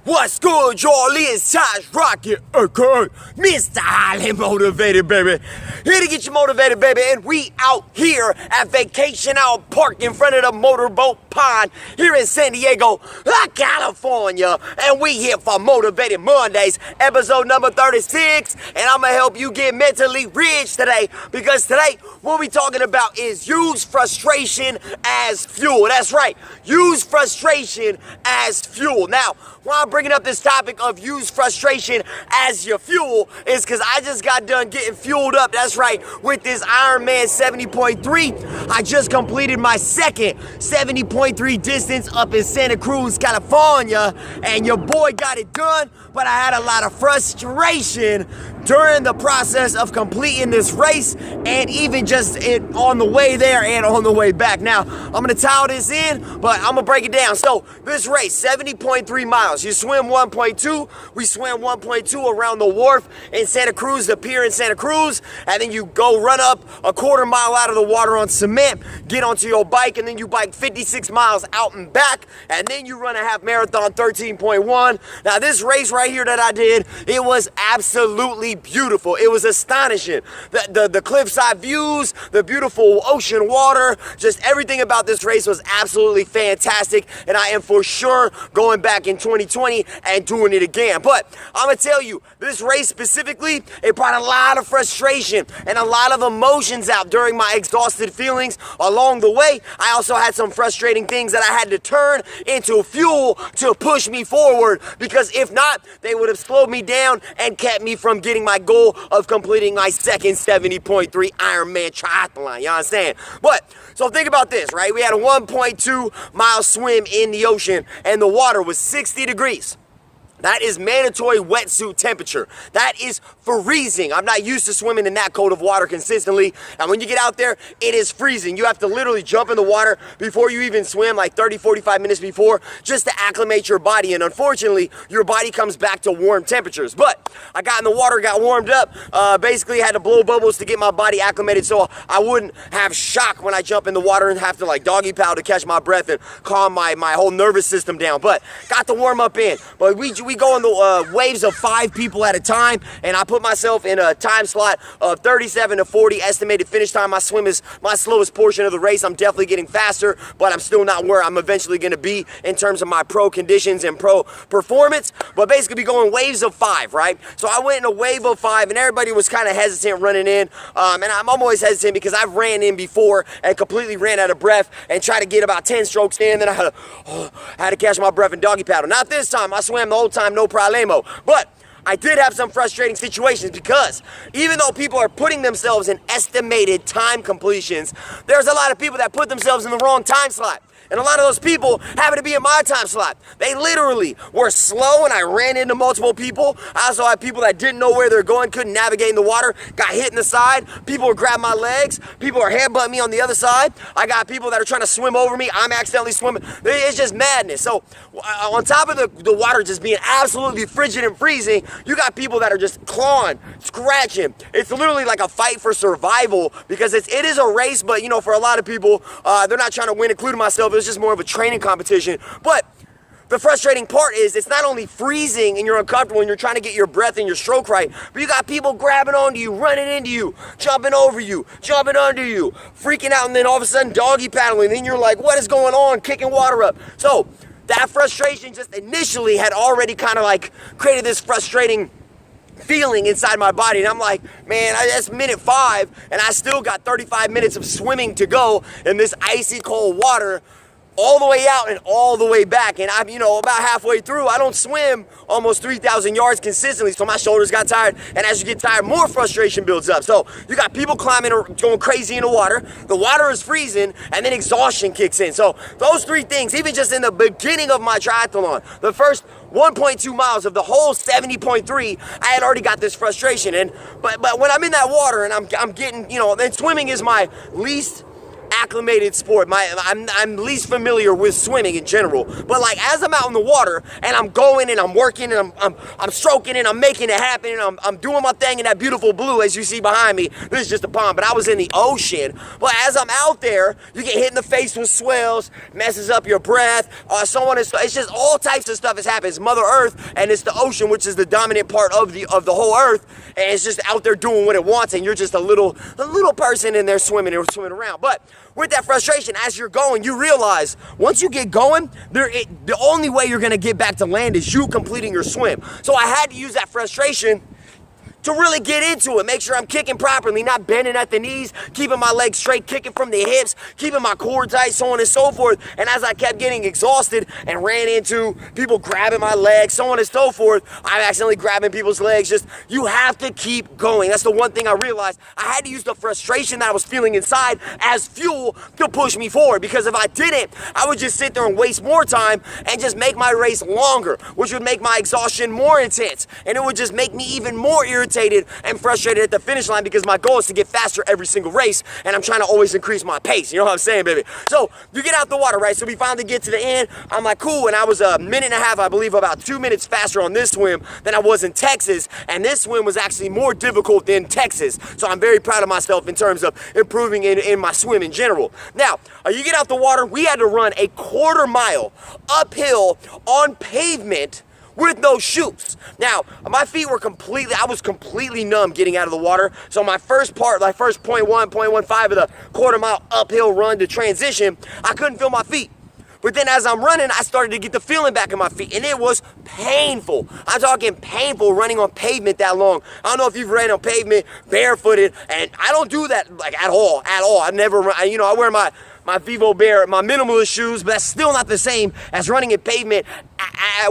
What's good, y'all? It's Taj Rockitt, aka Mr. Highly Motivated, baby. Here to get you motivated, baby. And we out here at Vacation Out Park in front of the motorboat pond here in San Diego, California. And we here for Motivated Mondays, episode number 36. And I'm gonna help you get mentally rich today, because today what we talking about is use frustration as fuel. That's right, use frustration as fuel. Now, why I'm bringing up this topic of use frustration as your fuel is because I just got done getting fueled up, that's right, with this IRONMAN 70.3. I just completed my second 70.3 distance up in Santa Cruz, California, and your boy got it done, but I had a lot of frustration during the process of completing this race, and even just on the way there and on the way back. Now, I'm gonna tie this in, but I'm gonna break it down. So, this race, 70.3 miles. You swim 1.2, we swam 1.2 around the wharf in Santa Cruz, the pier in Santa Cruz, and then you go run up a quarter mile out of the water on cement, get onto your bike, and then you bike 56 miles out and back, and then you run a half marathon 13.1. Now, this race right here that I did, it was absolutely beautiful. It was astonishing. The cliffside views, the beautiful ocean water, just everything about this race was absolutely fantastic, and I am for sure going back in 2020 and doing it again. But I'm gonna tell you, this race specifically, it brought a lot of frustration and a lot of emotions out during my exhausted feelings along the way. I also had some frustrating things that I had to turn into fuel to push me forward, because if not, they would have slowed me down and kept me from getting my goal of completing my second 70.3 Ironman triathlon. You understand? But so think about this, right? We had a 1.2 mile swim in the ocean, and the water was 60 degrees. That is mandatory wetsuit temperature. That is freezing. I'm not used to swimming in that cold of water consistently. And when you get out there, it is freezing. You have to literally jump in the water before you even swim, like 30, 45 minutes before, just to acclimate your body. And unfortunately, your body comes back to warm temperatures. But I got in the water, got warmed up, basically had to blow bubbles to get my body acclimated so I wouldn't have shock when I jump in the water and have to like doggy paddle to catch my breath and calm my whole nervous system down. But got the warm up in. But we go in the waves of 5 people at a time, and I put myself in a time slot of 37 to 40 estimated finish time. My swim is my slowest portion of the race. I'm definitely getting faster, but I'm still not where I'm eventually going to be in terms of my pro conditions and pro performance. But basically be going waves of 5, right? So I went in a wave of 5, and everybody was kind of hesitant running in, and I'm always hesitant because I've ran in before and completely ran out of breath and tried to get about 10 strokes in, then I had to catch my breath and doggy paddle. Not this time. I swam the whole time, no problemo. But I did have some frustrating situations, because even though people are putting themselves in estimated time completions, there's a lot of people that put themselves in the wrong time slot. And a lot of those people happen to be in my time slot. They literally were slow, and I ran into multiple people. I also had people that didn't know where they're going, couldn't navigate in the water, got hit in the side. People were grabbing my legs. People are headbutting me on the other side. I got people that are trying to swim over me. I'm accidentally swimming. It's just madness. So on top of the water just being absolutely frigid and freezing, you got people that are just clawing, scratching. It's literally like a fight for survival, because it is a race, but you know, for a lot of people, they're not trying to win, including myself. It's just more of a training competition. But the frustrating part is it's not only freezing and you're uncomfortable and you're trying to get your breath and your stroke right, but you got people grabbing onto you, running into you, jumping over you, jumping under you, freaking out, and then all of a sudden doggy paddling. Then you're like, what is going on? Kicking water up. So that frustration just initially had already kind of like created this frustrating feeling inside my body, and I'm like, man, that's minute 5, and I still got 35 minutes of swimming to go in this icy cold water, all the way out and all the way back. And I'm, about halfway through. I don't swim almost 3,000 yards consistently, so my shoulders got tired. And as you get tired, more frustration builds up. So you got people climbing or going crazy in the water is freezing, and then exhaustion kicks in. So those 3 things, even just in the beginning of my triathlon, the first 1.2 miles of the whole 70.3, I had already got this frustration. But when I'm in that water and I'm getting, and swimming is my least acclimated sport. I'm least familiar with swimming in general. But like as I'm out in the water and I'm going and I'm working and I'm stroking and I'm making it happen and I'm doing my thing in that beautiful blue as you see behind me. This is just a pond, but I was in the ocean. But as I'm out there, you get hit in the face with swells, messes up your breath, so on and so. It's just all types of stuff has happened. It's Mother Earth and it's the ocean, which is the dominant part of the whole Earth, and it's just out there doing what it wants, and you're just a little person in there swimming around. But with that frustration, as you're going, you realize once you get going, the only way you're gonna get back to land is you completing your swim. So I had to use that frustration to really get into it, make sure I'm kicking properly, not bending at the knees, keeping my legs straight, kicking from the hips, keeping my core tight, so on and so forth. And as I kept getting exhausted and ran into people grabbing my legs, so on and so forth, I'm accidentally grabbing people's legs. Just, you have to keep going. That's the one thing I realized. I had to use the frustration that I was feeling inside as fuel to push me forward, because if I didn't, I would just sit there and waste more time and just make my race longer, which would make my exhaustion more intense, and it would just make me even more irritated and frustrated at the finish line, because my goal is to get faster every single race, and I'm trying to always increase my pace. You know what I'm saying, baby? So you get out the water, right? So we finally get to the end. I'm like, cool. And I was a minute and a half, I believe, about 2 minutes faster on this swim than I was in Texas. And this swim was actually more difficult than Texas. So I'm very proud of myself in terms of improving in my swim in general. Now, you get out the water, we had to run a 1/4 mile uphill on pavement with no shoes. Now, my feet were I was completely numb getting out of the water. So my first part, like first 0.15 of the 1/4 mile uphill run to transition, I couldn't feel my feet. But then as I'm running, I started to get the feeling back in my feet, and it was painful. I'm talking painful running on pavement that long. I don't know if you've ran on pavement barefooted, and I don't do that like at all. I never, I wear my Vivo Bear, my minimalist shoes, but that's still not the same as running in pavement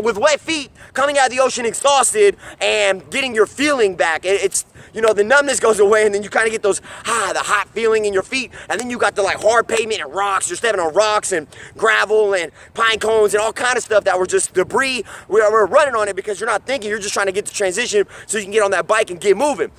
with wet feet, coming out of the ocean exhausted and getting your feeling back. It's, the numbness goes away, and then you kind of get the hot feeling in your feet, and then you got the like hard pavement and rocks. You're stepping on rocks and gravel and pine cones and all kind of stuff that were just debris. We're running on it because you're not thinking, you're just trying to get the transition so you can get on that bike and get moving.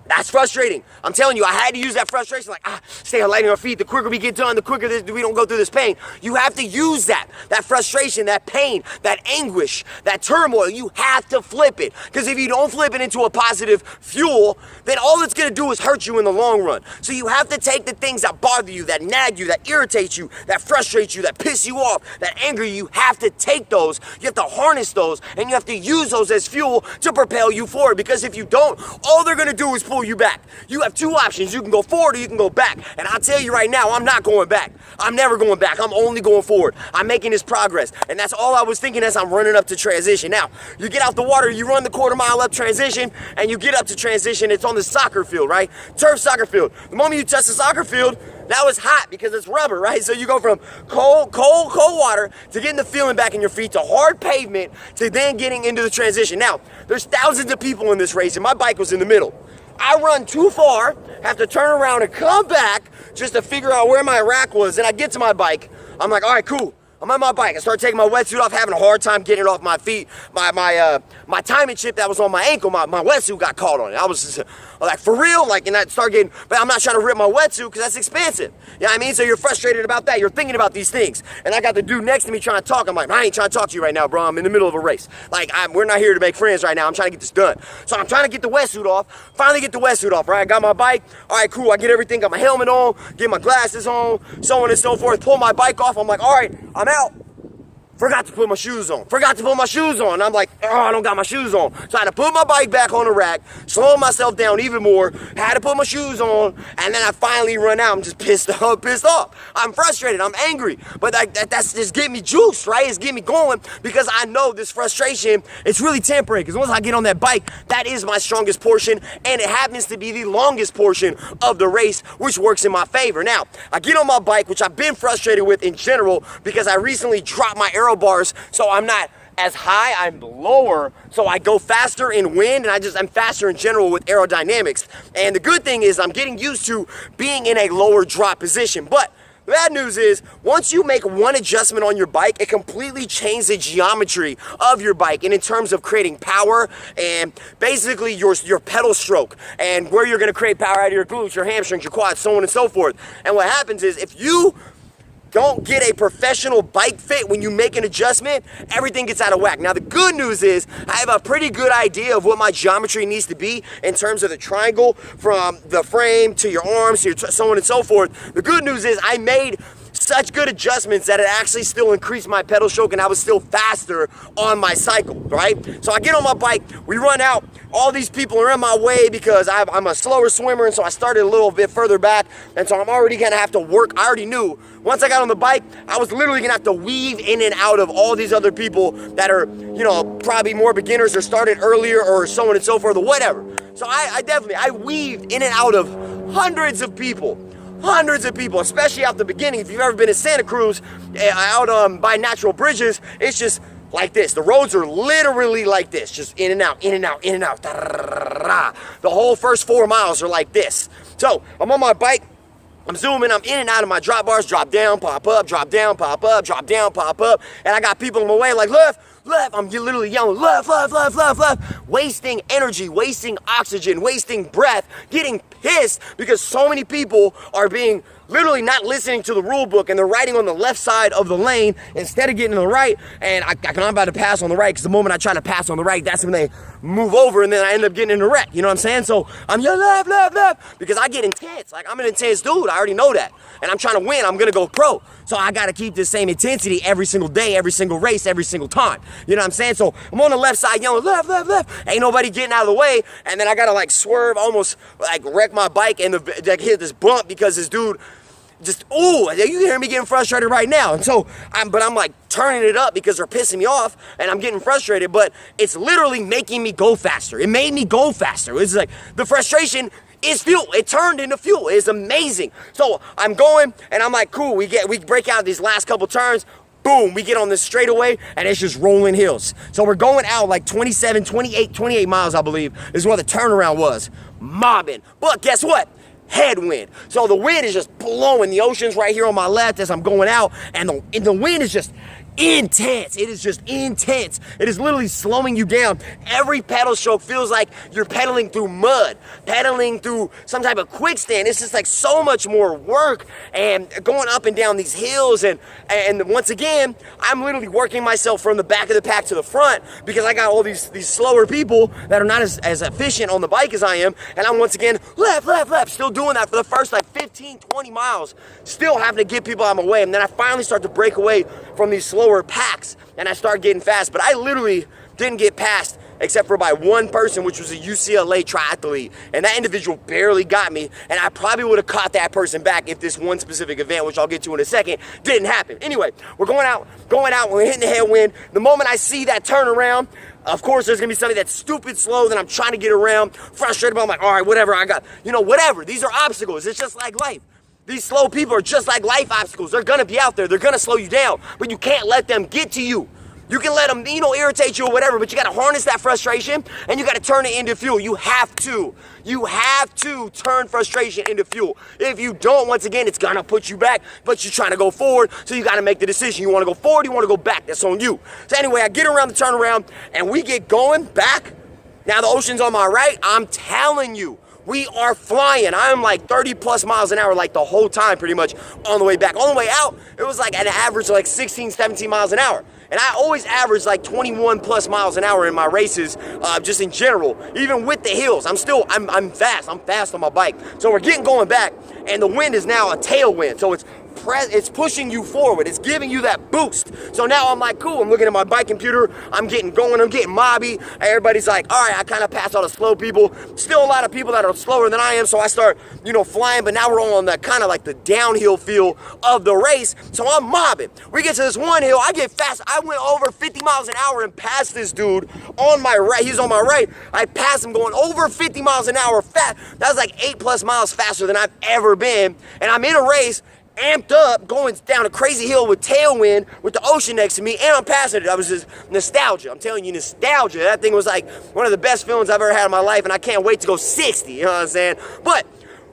That's frustrating. I'm telling you, I had to use that frustration, like, stay light on our feet. The quicker we get done, the quicker we don't go through this pain. You have to use that frustration, that pain, that anguish, that turmoil. You have to flip it. Because if you don't flip it into a positive fuel, then all it's going to do is hurt you in the long run. So you have to take the things that bother you, that nag you, that irritate you, that frustrate you, that piss you off, that anger you. You have to take those. You have to harness those, and you have to use those as fuel to propel you forward. Because if you don't, all they're going to do is pull you back. You have two options. You can go forward or you can go back. And I'll tell you right now, I'm not going back. I'm never going back. I'm only going forward. I'm making this progress. And that's all I was thinking as I'm running up to transition. Now, you get out the water, you run the 1/4 mile up transition, and you get up to transition. It's on the soccer field, right? Turf soccer field. The moment you touch the soccer field, now it's hot because it's rubber, right? So you go from cold water to getting the feeling back in your feet to hard pavement to then getting into the transition. Now, there's thousands of people in this race, and my bike was in the middle. I run too far, have to turn around and come back just to figure out where my rack was. And I get to my bike. I'm like, all right, cool. I'm on my bike. I start taking my wetsuit off, having a hard time getting it off my feet. My timing chip that was on my ankle, my wetsuit got caught on it. I was just like, for real? Like, and I start getting, but I'm not trying to rip my wetsuit because that's expensive. You know what I mean? So you're frustrated about that. You're thinking about these things. And I got the dude next to me trying to talk. I'm like, I ain't trying to talk to you right now, bro. I'm in the middle of a race. Like, we're not here to make friends right now. I'm trying to get this done. So I'm trying to get the wetsuit off. Finally get the wetsuit off, right? I got my bike. All right, cool. I get everything. Got my helmet on. Get my glasses on. So on and so forth. Pull my bike off. I'm like, all right, I'm out. Forgot to put my shoes on. I'm like, I don't got my shoes on. So I had to put my bike back on the rack, slow myself down even more, had to put my shoes on, and then I finally run out. I'm just pissed off. I'm frustrated. I'm angry. But that's just getting me juiced, right? It's getting me going because I know this frustration, it's really temporary. Because once I get on that bike, that is my strongest portion, and it happens to be the longest portion of the race, which works in my favor. Now, I get on my bike, which I've been frustrated with in general because I recently dropped my aero bars, so I'm not as high, I'm lower, so I go faster in wind, and I'm faster in general with aerodynamics. And the good thing is I'm getting used to being in a lower drop position. But The bad news is, once you make one adjustment on your bike, it completely changes the geometry of your bike, and in terms of creating power and basically your pedal stroke and where you're going to create power out of your glutes, your hamstrings, your quads, so on and so forth. And what happens is, if you don't get a professional bike fit when you make an adjustment, everything gets out of whack. Now, the good news is I have a pretty good idea of what my geometry needs to be in terms of the triangle from the frame to your arms to your so on and so forth. The good news is I made such good adjustments that it actually still increased my pedal stroke and I was still faster on my cycle, right? So I get on my bike, we run out, all these people are in my way because I'm a slower swimmer, and so I started a little bit further back, and so I'm already gonna have to work. I already knew once I got on the bike, I was literally gonna have to weave in and out of all these other people that are, you know, probably more beginners or started earlier or so on and so forth or whatever. So I weaved in and out of hundreds of people, especially out the beginning. If you've ever been in Santa Cruz, out by natural bridges, it's just like this. The roads are literally like this, just in and out, in and out, in and out. The whole first 4 miles are like this. So I'm on my bike, I'm zooming, I'm in and out of my drop bars, drop down, pop up, drop down, pop up, drop down, pop up, and I got people in my way like, left, left. I'm literally yelling, left, left, left, left, left, wasting energy, wasting oxygen, wasting breath, getting pissed because so many people are being literally not listening to the rule book, and they're riding on the left side of the lane instead of getting to the right. And I'm about to pass on the right, because the moment I try to pass on the right, that's when they move over, and then I end up getting in a wreck. You know what I'm saying? So I'm yelling left, left, left, because I get intense. Like, I'm an intense dude. I already know that. And I'm trying to win. I'm going to go pro. So I got to keep the same intensity every single day, every single race, every single time. You know what I'm saying? So I'm on the left side yelling left, left, left. Ain't nobody getting out of the way. And then I got to like swerve, almost like wreck my bike and hit this bump because this dude just, ooh, you can hear me getting frustrated right now. And so I'm like turning it up because they're pissing me off and I'm getting frustrated, but it's literally making me go faster. It made me go faster. It's like the frustration is fuel. It turned into fuel. It's amazing. So I'm going and I'm like, cool, we break out these last couple turns. Boom, we get on this straightaway and it's just rolling hills. So we're going out like 28 miles, I believe, is where the turnaround was. Mobbing. But guess what? Headwind. So the wind is just blowing. The ocean's right here on my left as I'm going out, and the wind is just intense. It is just intense. It is literally slowing you down. Every pedal stroke feels like you're pedaling through mud, pedaling through some type of quicksand. It's just like so much more work and going up and down these hills. And once again, I'm literally working myself from the back of the pack to the front because I got all these slower people that are not as efficient on the bike as I am. And I'm once again left, left, left, still doing that for the first like 15, 20 miles, still having to get people out of my way. And then I finally start to break away from these slower packs and I start getting fast. But I literally didn't get past except for by one person, which was a UCLA triathlete, and that individual barely got me, and I probably would have caught that person back if this one specific event, which I'll get to in a second, didn't happen. Anyway, we're going out, we're hitting the headwind. The moment I see that turnaround, of course there's gonna be something that's stupid slow that I'm trying to get around, frustrated, but I'm like, all right, whatever, I got, whatever. These are obstacles. It's just like life. These slow people are just like life obstacles. They're gonna be out there. They're gonna slow you down, but you can't let them get to you. You can let them, irritate you or whatever, but you gotta harness that frustration and you gotta turn it into fuel. You have to turn frustration into fuel. If you don't, once again, it's gonna put you back, but you're trying to go forward, so you gotta make the decision. You wanna go forward, you wanna go back, that's on you. So anyway, I get around the turnaround and we get going back. Now the ocean's on my right. I'm telling you, we are flying. I'm like 30 plus miles an hour like the whole time pretty much on the way back. On the way out, it was like an average of like 16, 17 miles an hour. And I always average like 21 plus miles an hour in my races, just in general, even with the hills. I'm fast. I'm fast on my bike. So we're getting going back, and the wind is now a tailwind. So it's pushing you forward. It's giving you that boost. So now I'm like, cool. I'm looking at my bike computer. I'm getting going. I'm getting mobby. Everybody's like, all right, I kind of passed all the slow people. Still a lot of people that are slower than I am. So I start, flying. But now we're on the kind of like the downhill feel of the race. So I'm mobbing. We get to this one hill. I get fast. I went over 50 miles an hour and passed this dude on my right. He's on my right. I passed him going over 50 miles an hour fast. That was like 8 plus miles faster than I've ever been. And I'm in a race, amped up, going down a crazy hill with tailwind with the ocean next to me, and I'm passing it. I was just nostalgia. I'm telling you, nostalgia. That thing was like one of the best feelings I've ever had in my life, and I can't wait to go 60, you know what I'm saying? But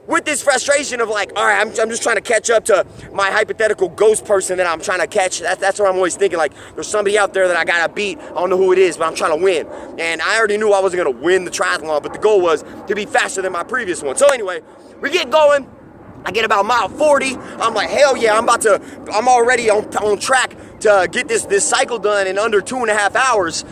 with this frustration of like, all right, I'm just trying to catch up to my hypothetical ghost person that I'm trying to catch. That's what I'm always thinking. Like, there's somebody out there that I gotta beat. I don't know who it is, but I'm trying to win. And I already knew I wasn't gonna win the triathlon, but the goal was to be faster than my previous one. So anyway, we get going. I get about mile 40. I'm like, hell yeah, I'm already on track to get this cycle done in under 2.5 hours,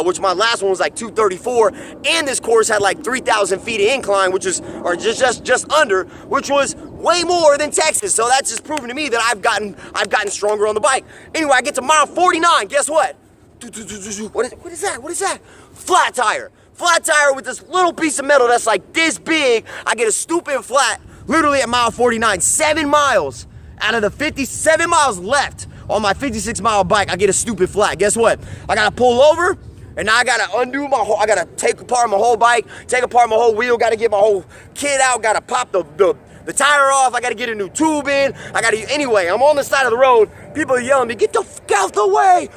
which my last one was like 2:34, and this course had like 3,000 feet of incline, which is, or just under, which was way more than Texas. So that's just proving to me that I've gotten stronger on the bike. Anyway, I get to mile 49. Guess what? What is that? Flat tire. Flat tire with this little piece of metal that's like this big. I get a stupid flat. Literally at mile 49, 7 miles out of the 57 miles left on my 56-mile bike, I get a stupid flat. Guess what? I gotta pull over, and now I gotta undo my whole, I gotta take apart my whole bike, take apart my whole wheel, gotta get my whole kit out, gotta pop the tire off, I gotta get a new tube in, anyway, I'm on the side of the road, people are yelling at me, get the fuck out the way,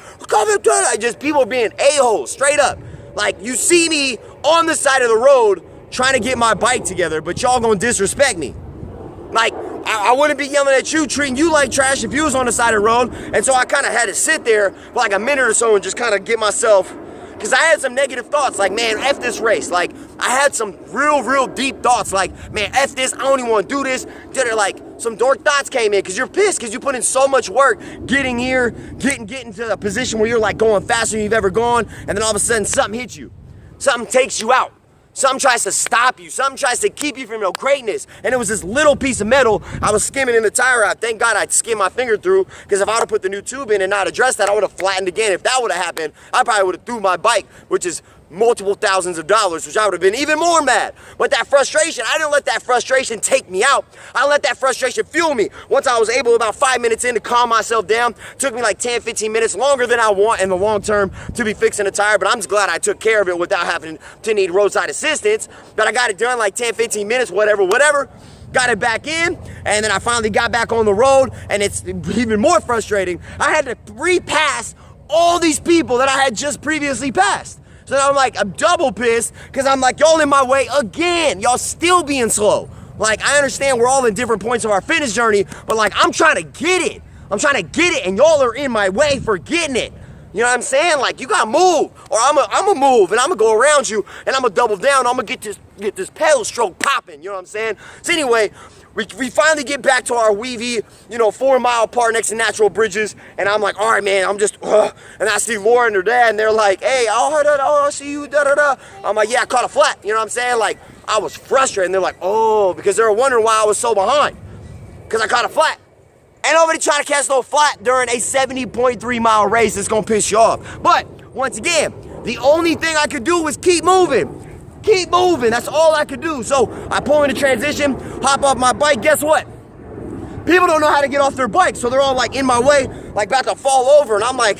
people being a-holes, straight up. Like, you see me on the side of the road, trying to get my bike together, but y'all gonna disrespect me. Like, I wouldn't be yelling at you, treating you like trash if you was on the side of the road. And so I kind of had to sit there for like a minute or so and just kind of get myself, because I had some negative thoughts, like, man, F this race. Like, I had some real deep thoughts, like, man, F this, I don't even want to do this. Like, some dark thoughts came in, because you're pissed, because you put in so much work getting here, getting to a position where you're like going faster than you've ever gone, and then all of a sudden something hits you. Something takes you out. Something tries to stop you. Something tries to keep you from your greatness. And it was this little piece of metal I was skimming in the tire out. Thank God I skimmed my finger through, because if I would have put the new tube in and not addressed that, I would have flattened again. If that would have happened, I probably would have threw my bike, which is multiple thousands of dollars, which I would have been even more mad. But that frustration, I didn't let that frustration take me out. I let that frustration fuel me. Once I was able, about 5 minutes in, to calm myself down, took me like 10, 15 minutes, longer than I want in the long term to be fixing a tire, but I'm just glad I took care of it without having to need roadside assistance. But I got it done like 10, 15 minutes, whatever. Got it back in, and then I finally got back on the road, and it's even more frustrating. I had to repass all these people that I had just previously passed. So now I'm double pissed, because I'm like, y'all in my way again. Y'all still being slow. Like, I understand we're all in different points of our fitness journey, but like, I'm trying to get it. And y'all are in my way for getting it. You know what I'm saying? Like, you gotta move, or I'm gonna move, and I'm gonna go around you, and I'm gonna double down. I'm gonna get this pedal stroke popping. You know what I'm saying? So anyway, we finally get back to our weavy, 4 mile part next to natural bridges, and I'm like, all right, man, I'm just, and I see Laura and her dad, and they're like, hey, I see you, da-da-da. I'm like, yeah, I caught a flat, you know what I'm saying? Like, I was frustrated, and they're like, oh, because they were wondering why I was so behind, because I caught a flat. Ain't nobody trying to catch no flat during a 70.3 mile race that's gonna piss you off. But, once again, the only thing I could do was keep moving. Keep moving, that's all I could do. So I pull into transition, hop off my bike, guess what? People don't know how to get off their bike, so they're all like in my way, like about to fall over, and I'm like,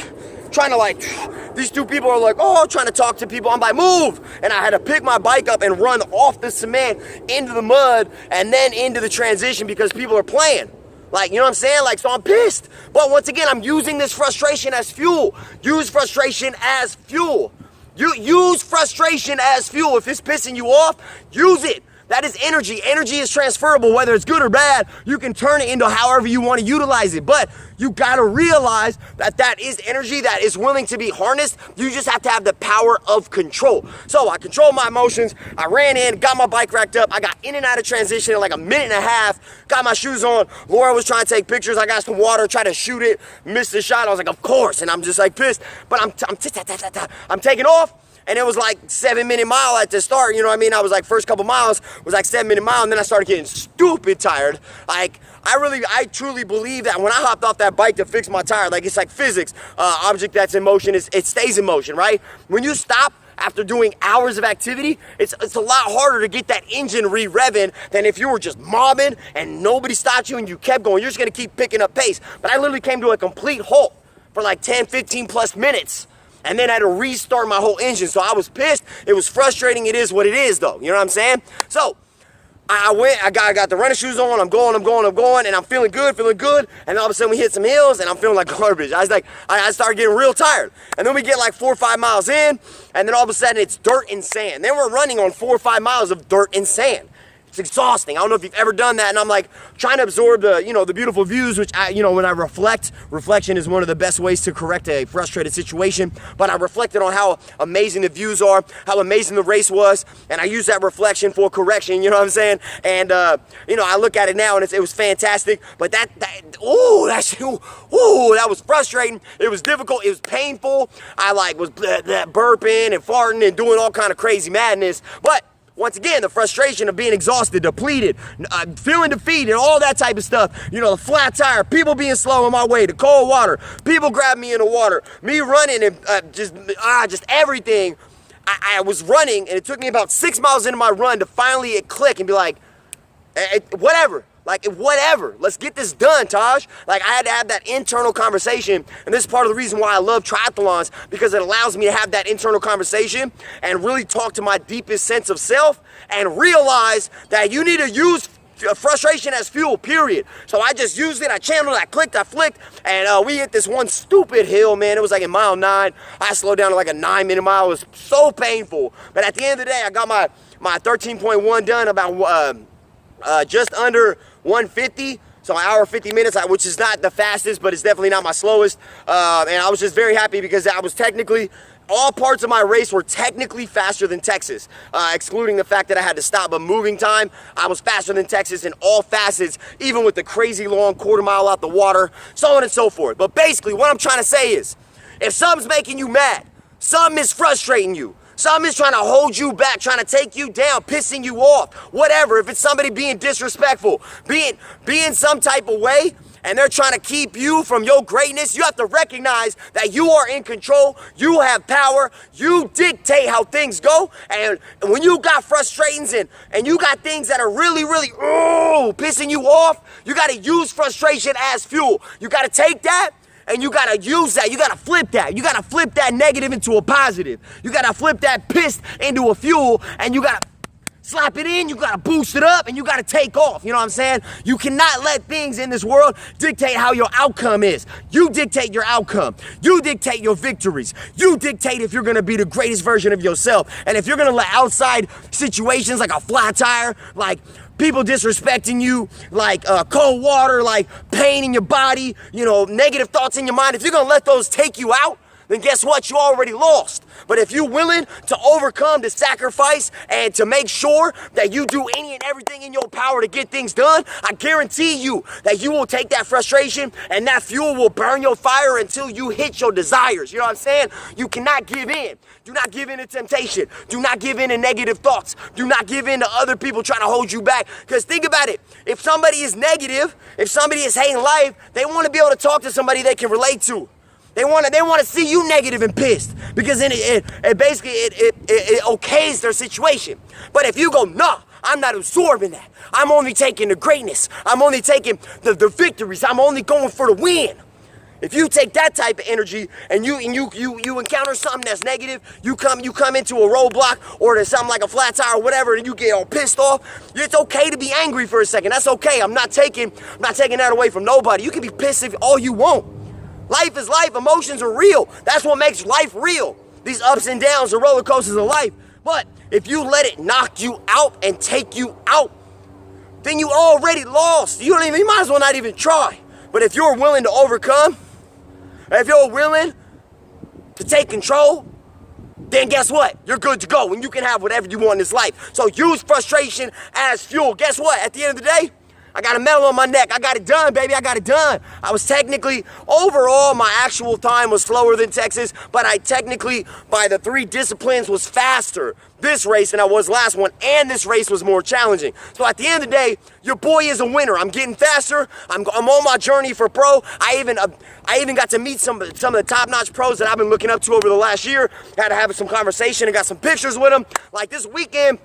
trying to these two people are like, trying to talk to people. I'm like, move! And I had to pick my bike up and run off the cement into the mud and then into the transition because people are playing. Like, you know what I'm saying? Like, so I'm pissed. But once again, I'm using this frustration as fuel. Use frustration as fuel. You use frustration as fuel. If it's pissing you off, use it. That is energy. Energy is transferable, whether it's good or bad. You can turn it into however you want to utilize it. But you gotta realize that that is energy that is willing to be harnessed. You just have to have the power of control. So I controlled my emotions. I ran in, got my bike racked up. I got in and out of transition in like a minute and a half. Got my shoes on. Laura was trying to take pictures. I got some water, tried to shoot it, missed the shot. I was like, of course. And I'm just like pissed. But I'm taking off. And it was like 7-minute mile at the start, you know what I mean? I was like, first couple miles was like 7-minute mile, and then I started getting stupid tired. Like, I truly believe that when I hopped off that bike to fix my tire, like it's like physics, object that's in motion, it stays in motion, right? When you stop after doing hours of activity, it's a lot harder to get that engine re-revving than if you were just mobbing and nobody stopped you and you kept going. You're just gonna keep picking up pace. But I literally came to a complete halt for like 10, 15 plus minutes. And then I had to restart my whole engine. So I was pissed. It was frustrating. It is what it is, though. You know what I'm saying? So I got the running shoes on. I'm going, and I'm feeling good. And all of a sudden we hit some hills, and I'm feeling like garbage. I started getting real tired. And then we get like 4 or 5 miles in, and then all of a sudden it's dirt and sand. Then we're running on 4 or 5 miles of dirt and sand. It's exhausting. I don't know if you've ever done that, and I'm like trying to absorb the, the beautiful views, which when I reflection is one of the best ways to correct a frustrated situation. But I reflected on how amazing the views are, how amazing the race was, and I use that reflection for correction, you know what I'm saying? And I look at it now and it was fantastic, but that was frustrating. It was difficult. It was painful. I was burping and farting and doing all kind of crazy madness. But once again, the frustration of being exhausted, depleted, feeling defeated, all that type of stuff. The flat tire, people being slow on my way, the cold water, people grabbing me in the water, me running and just everything. I was running, and it took me about 6 miles into my run to finally it click and be like, whatever. Whatever, let's get this done, Taj. I had to have that internal conversation, and this is part of the reason why I love triathlons, because it allows me to have that internal conversation and really talk to my deepest sense of self and realize that you need to use frustration as fuel, period. So I just used it, I channeled it, I clicked, I flicked, and we hit this one stupid hill, man. It was in mile 9. I slowed down to a 9-minute mile. It was so painful, but at the end of the day, I got my 13.1 done, about just under 150, so an hour 50 minutes, which is not the fastest, but it's definitely not my slowest. And I was just very happy because I was technically, all parts of my race were technically faster than Texas, excluding the fact that I had to stop. But moving time, I was faster than Texas in all facets, even with the crazy long quarter mile out the water, so on and so forth. But basically, what I'm trying to say is, if something's making you mad, something is frustrating you, something is trying to hold you back, trying to take you down, pissing you off, whatever. If it's somebody being disrespectful, being some type of way, and they're trying to keep you from your greatness, you have to recognize that you are in control, you have power, you dictate how things go. And when you got frustrations and you got things that are really, really pissing you off, you got to use frustration as fuel. You got to take that, and you gotta use that, you gotta flip that. You gotta flip that negative into a positive. You gotta flip that piss into a fuel, and you gotta slap it in, you gotta boost it up, and you gotta take off. You know what I'm saying? You cannot let things in this world dictate how your outcome is. You dictate your outcome. You dictate your victories. You dictate if you're gonna be the greatest version of yourself. And if you're gonna let outside situations like a flat tire, people disrespecting you, cold water, pain in your body, negative thoughts in your mind, if you're gonna let those take you out, then guess what? You already lost. But if you're willing to overcome, to sacrifice, and to make sure that you do any and everything in your power to get things done, I guarantee you that you will take that frustration and that fuel will burn your fire until you hit your desires. You know what I'm saying? You cannot give in. Do not give in to temptation. Do not give in to negative thoughts. Do not give in to other people trying to hold you back. Because think about it. If somebody is negative, if somebody is hating life, they want to be able to talk to somebody they can relate to. They want to see you negative and pissed, because then it basically okays their situation. But if you go, nah, I'm not absorbing that. I'm only taking the greatness. I'm only taking the victories. I'm only going for the win. If you take that type of energy and you encounter something that's negative, you come into a roadblock or there's something like a flat tire or whatever, and you get all pissed off, it's okay to be angry for a second. That's okay. I'm not taking that away from nobody. You can be pissed all you want. Life is life. Emotions are real. That's what makes life real. These ups and downs, the roller coasters of life. But if you let it knock you out and take you out, then you already lost. You might as well not even try. But if you're willing to overcome, if you're willing to take control, then guess what? You're good to go, and you can have whatever you want in this life. So use frustration as fuel. Guess what? At the end of the day, I got a medal on my neck. I got it done, baby. I got it done. I was technically, overall, my actual time was slower than Texas, but I technically, by the 3 disciplines, was faster this race than I was last one, and this race was more challenging. So at the end of the day, your boy is a winner. I'm getting faster. I'm on my journey for pro. I even got to meet some of the top-notch pros that I've been looking up to over the last year. Had to have some conversation and got some pictures with them. Like this weekend,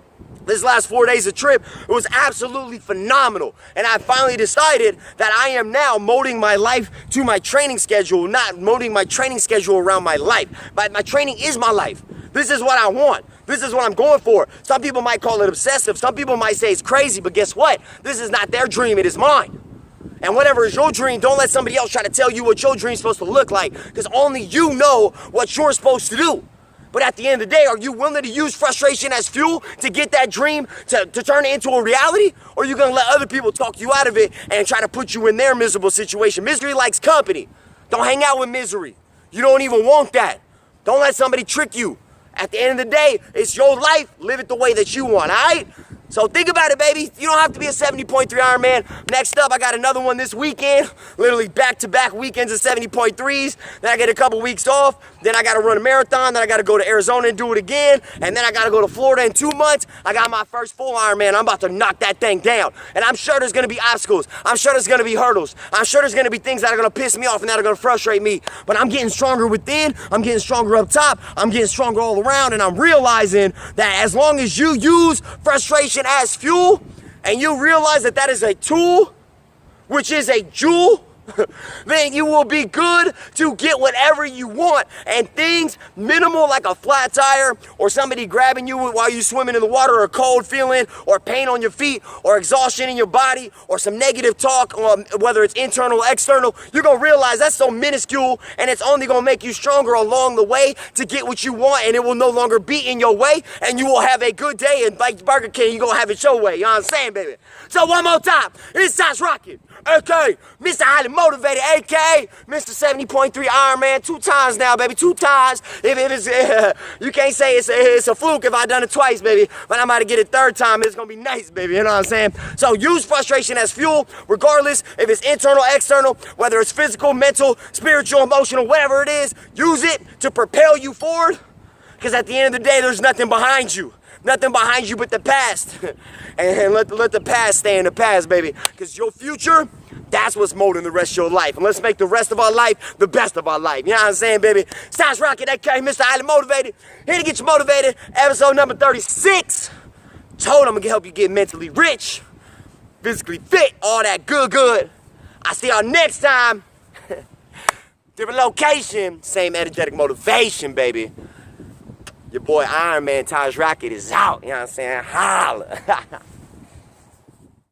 this last 4 days of trip, it was absolutely phenomenal. And I finally decided that I am now molding my life to my training schedule, not molding my training schedule around my life. But my training is my life. This is what I want. This is what I'm going for. Some people might call it obsessive. Some people might say it's crazy, but guess what? This is not their dream, it is mine. And whatever is your dream, don't let somebody else try to tell you what your dream's supposed to look like, because only you know what you're supposed to do. But at the end of the day, are you willing to use frustration as fuel to get that dream to turn it into a reality? Or are you gonna let other people talk you out of it and try to put you in their miserable situation? Misery likes company. Don't hang out with misery. You don't even want that. Don't let somebody trick you. At the end of the day, it's your life. Live it the way that you want, all right? So think about it, baby. You don't have to be a 70.3 Ironman. Next up, I got another one this weekend. Literally back-to-back weekends of 70.3s. Then I get a couple weeks off. Then I got to run a marathon. Then I got to go to Arizona and do it again. And then I got to go to Florida in 2 months. I got my first full Ironman. I'm about to knock that thing down. And I'm sure there's going to be obstacles. I'm sure there's going to be hurdles. I'm sure there's going to be things that are going to piss me off and that are going to frustrate me. But I'm getting stronger within. I'm getting stronger up top. I'm getting stronger all around. And I'm realizing that as long as you use frustration as fuel, and you realize that that is a tool, which is a jewel, then you will be good to get whatever you want. And things minimal like a flat tire or somebody grabbing you while you're swimming in the water, or a cold feeling, or pain on your feet, or exhaustion in your body, or some negative talk, whether it's internal or external, you're going to realize that's so minuscule, and it's only going to make you stronger along the way to get what you want, and it will no longer be in your way, and you will have a good day. And like Burger King, you're going to have it your way. You know what I'm saying, baby? So one more time, it's Taj Rockitt, aka Mr. Highly Motivated, aka Mr. 70.3 Ironman. 2 times now, baby, 2 times. If it's, you can't say it's a fluke if I done it twice, baby, but I'm about to get it 3rd time. It's gonna be nice, baby, you know what I'm saying? So use frustration as fuel, regardless if it's internal, external, whether it's physical, mental, spiritual, emotional, whatever it is, use it to propel you forward, because at the end of the day, there's nothing behind you. Nothing behind you but the past. And let the past stay in the past, baby. Because your future, that's what's molding the rest of your life. And let's make the rest of our life the best of our life. You know what I'm saying, baby? It's Taj Rockitt, aka Mr. Highly Motivated. Here to get you motivated. Episode number 36. Told I'm going to help you get mentally rich, physically fit, all that good. I'll see y'all next time. Different location, same energetic motivation, baby. Your boy Iron Man Taj Rockitt is out. You know what I'm saying? Holla.